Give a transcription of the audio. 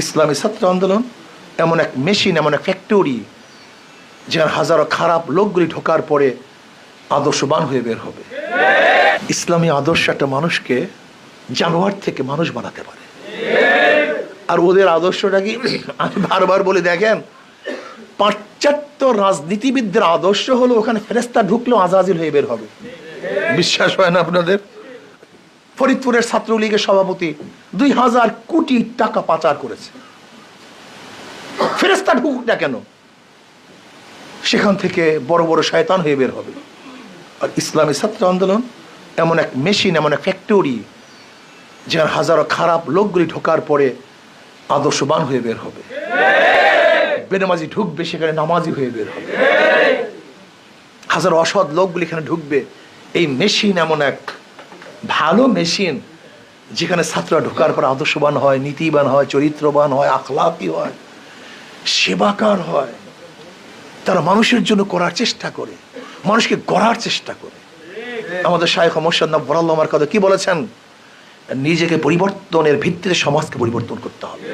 ইসলামী ছাত্র আন্দোলন এমন এক মেশিন, এমন এক ফ্যাক্টরি, যেখানে হাজারো খারাপ লোকগুলি ঢোকার পরে আদর্শবান হয়ে বের হবে। ইসলামী আদর্শ একটা মানুষকে জানোয়ার থেকে মানুষ বানাতে পারে। আর ওদের আদর্শটা কি, আমি বারবার বলি, দেখেন পাশ্চাত্য রাজনীতিবিদদের আদর্শ হলো ওখানে ফেরেশতা ঢুকলেও আজাজিল হয়ে বের হবে। বিশ্বাস হয় না আপনাদের? ফরিদপুরের ছাত্রলীগের সভাপতি 2000 কোটি টাকা পাচার করেছে, ফেরেশতা ঢুকুক না কেন, সেখান থেকে বড় বড় শয়তান হয়ে বের হবে। আর ইসলামী ছাত্র আন্দোলন এমন এক মেশিন, এমন এক ফ্যাক্টরি, যেখানে হাজারো খারাপ লোকগুলি ঢোকার পরে আদর্শবান হয়ে বের হবে। বেনামাজি ঢুকবে, সেখানে নামাজি হয়ে বের হবে। হাজারো অসৎ লোকগুলি এখানে ঢুকবে। এই মেশিন এমন এক ভালো মেশিন, যেখানে ছাত্ররা ঢোকার পর আদর্শবান হয়, নীতিবান হয়, চরিত্রবান হয়, আখলাকি হয়, সেবাকার হয়। তারা মানুষের জন্য করার চেষ্টা করে, মানুষকে গড়ার চেষ্টা করে। আমাদের শায়খ মোর্শেদ বরাল্লাহ আমার কথা কি বলেছেন? নিজেকে পরিবর্তনের ভিত্তিতে সমাজকে পরিবর্তন করতে হবে।